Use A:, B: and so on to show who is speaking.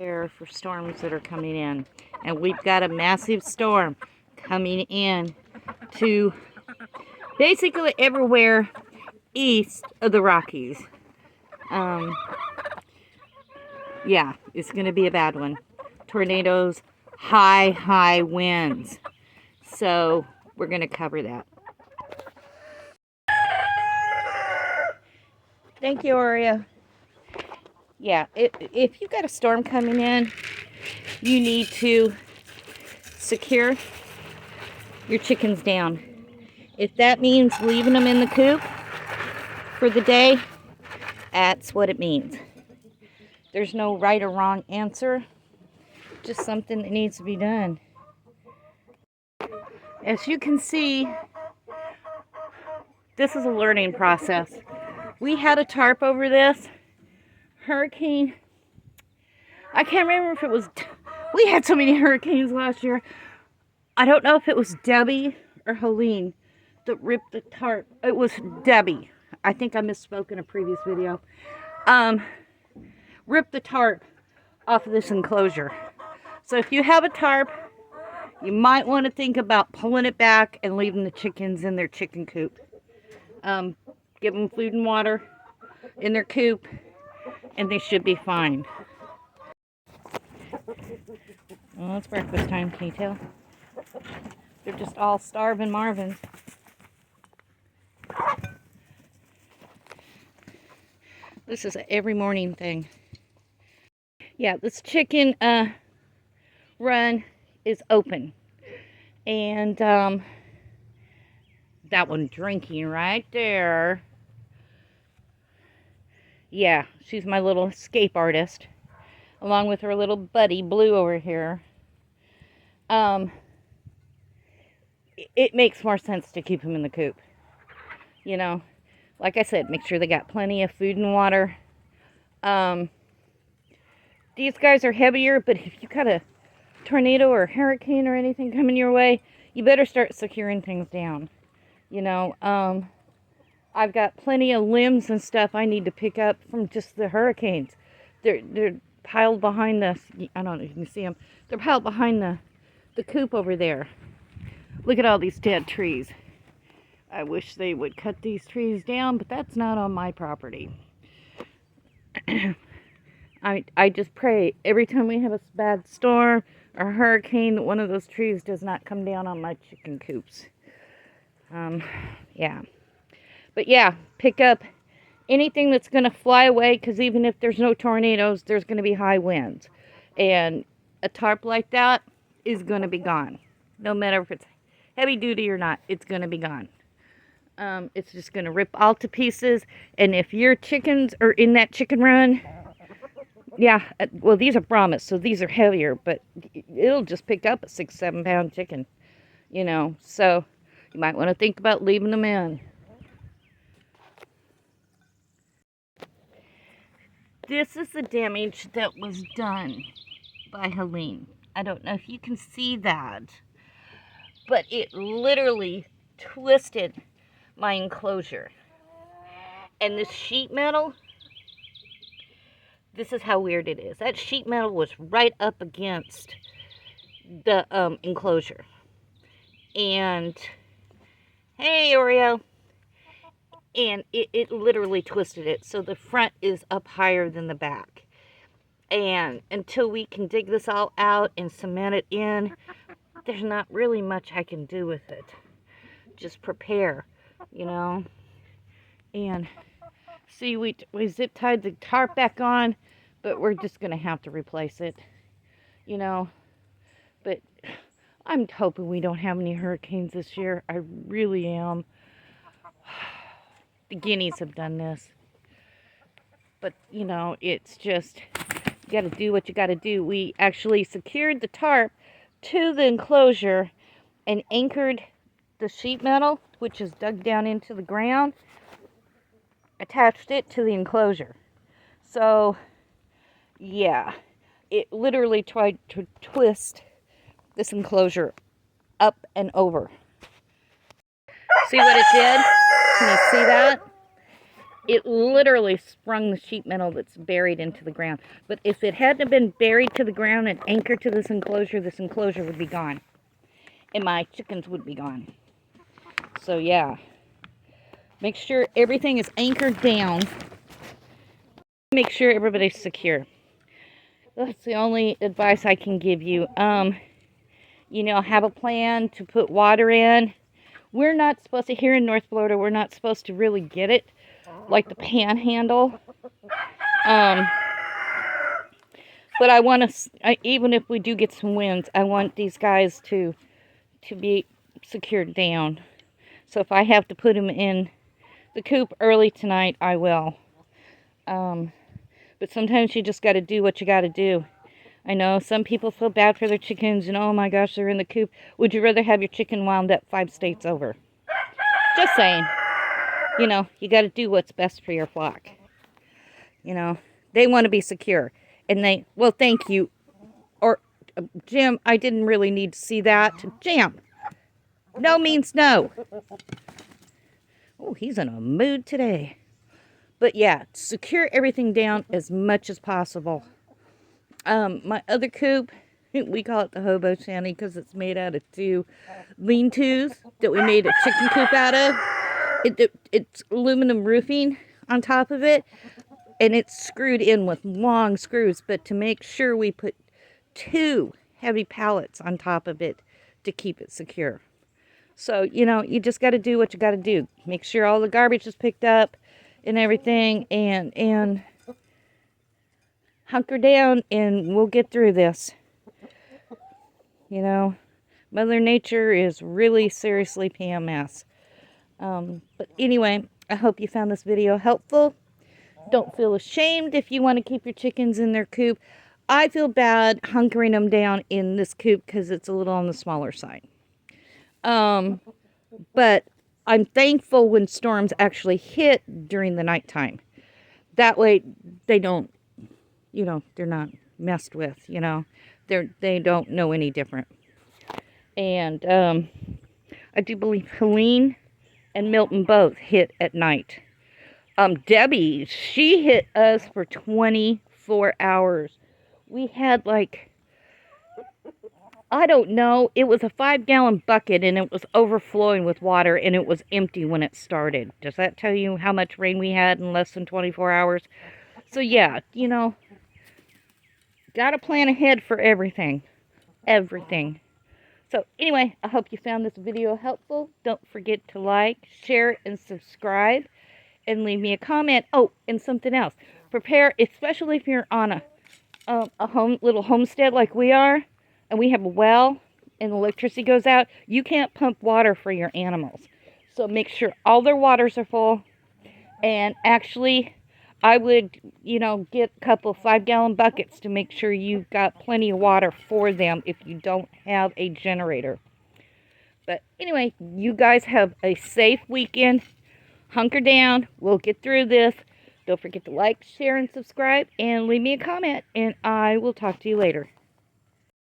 A: For storms that are coming in, and we've got a massive storm coming in to basically everywhere east of the Rockies. Yeah, it's going to be a bad one. Tornadoes, high winds. So we're going to cover that. Thank you, Oreo. Yeah, if you've got a storm coming in, you need to secure your chickens down. If that means leaving them in the coop for the day, that's what it means. There's no right or wrong answer, just something that needs to be done. As you can see, this is a learning process. We had a tarp over this hurricane. I can't remember if it was, we had so many hurricanes last year. I don't know if it was Debbie or Helene that ripped the tarp. It was Debbie. I think I misspoke in a previous video. Ripped the tarp off of this enclosure. So if you have a tarp, you might want to think about pulling it back and leaving the chickens in their chicken coop. Give them food and water in their coop, and they should be fine. Well, it's breakfast time, can you tell? They're just all starving Marvins. This is an every morning thing. Yeah, this chicken run is open. And that one drinking right there. Yeah, she's my little escape artist, along with her little buddy Blue over here. It makes more sense to keep them in the coop. You know, like I said, make sure they got plenty of food and water. These guys are heavier, but if you got a tornado or hurricane or anything coming your way, you better start securing things down. You know, I've got plenty of limbs and stuff I need to pick up from just the hurricanes. They're piled behind the, I don't know if you can see them. They're piled behind the coop over there. Look at all these dead trees. I wish they would cut these trees down, but that's not on my property. I just pray every time we have a bad storm or hurricane that one of those trees does not come down on my chicken coops. Yeah. But yeah, pick up anything that's going to fly away, because even if there's no tornadoes, there's going to be high winds. And a tarp like that is going to be gone. No matter if it's heavy duty or not, it's going to be gone. It's just going to rip all to pieces. And if your chickens are in that chicken run, yeah, well, these are Brahmas, so these are heavier, but it'll just pick up a 6-7 pound chicken, you know. So you might want to think about leaving them in. This is the damage that was done by Helene. I don't know if you can see that, but it literally twisted my enclosure. And this sheet metal, this is how weird it is. That sheet metal was right up against the enclosure. And, hey, Oreo. And it literally twisted it. So the front is up higher than the back. And until we can dig this all out and cement it in, there's not really much I can do with it. Just prepare, you know. And see, we zip tied the tarp back on, but we're just going to have to replace it, you know. But I'm hoping we don't have any hurricanes this year. I really am. The guineas have done this. But, you know, it's just, you got to do what you got to do. We actually secured the tarp to the enclosure and anchored the sheet metal, which is dug down into the ground, attached it to the enclosure. So, yeah, it literally tried to twist this enclosure up and over. See what it did? Can you see that? It literally sprung the sheet metal that's buried into the ground. But if it hadn't been buried to the ground and anchored to this enclosure would be gone. And my chickens would be gone. So yeah, make sure everything is anchored down. Make sure everybody's secure. That's the only advice I can give you. You know, have a plan to put water in. We're not supposed to, here in North Florida, we're not supposed to really get it like the panhandle. But I want to, even if we do get some winds, I want these guys to be secured down. So if I have to put them in the coop early tonight, I will. But sometimes you just got to do what you got to do. I know some people feel bad for their chickens and, oh my gosh, they're in the coop. Would you rather have your chicken wound up 5 states over? Just saying. You know, you got to do what's best for your flock. You know, they want to be secure. And they, well, thank you. Or, Jim, I didn't really need to see that. Jim, no means no. Oh, he's in a mood today. But yeah, secure everything down as much as possible. My other coop, we call it the hobo shanty because it's made out of 2 lean-tos that we made a chicken coop out of. It's aluminum roofing on top of it, and it's screwed in with long screws, but to make sure we put 2 heavy pallets on top of it to keep it secure. So, you know, you just got to do what you got to do. Make sure all the garbage is picked up and everything, and hunker down, and we'll get through this. You know, Mother Nature is really seriously PMS. But anyway, I hope you found this video helpful. Don't feel ashamed if you want to keep your chickens in their coop. I feel bad hunkering them down in this coop because it's a little on the smaller side. But I'm thankful when storms actually hit during the nighttime. That way they don't, you know, they're not messed with, you know. They don't know any different. And I do believe Helene and Milton both hit at night. Debbie, she hit us for 24 hours. We had like, I don't know, it was a 5-gallon bucket and it was overflowing with water and it was empty when it started. Does that tell you how much rain we had in less than 24 hours? So yeah, you know, gotta plan ahead for everything. Everything. So anyway, I hope you found this video helpful. Don't forget to like, share, and subscribe. And leave me a comment. Oh, and something else. Prepare, especially if you're on a little homestead like we are, and we have a well, and electricity goes out, you can't pump water for your animals. So make sure all their waters are full. And actually, I would, you know, get a couple 5-gallon buckets to make sure you've got plenty of water for them if you don't have a generator. But anyway, you guys have a safe weekend. Hunker down. We'll get through this. Don't forget to like, share, and subscribe. And leave me a comment. And I will talk to you later.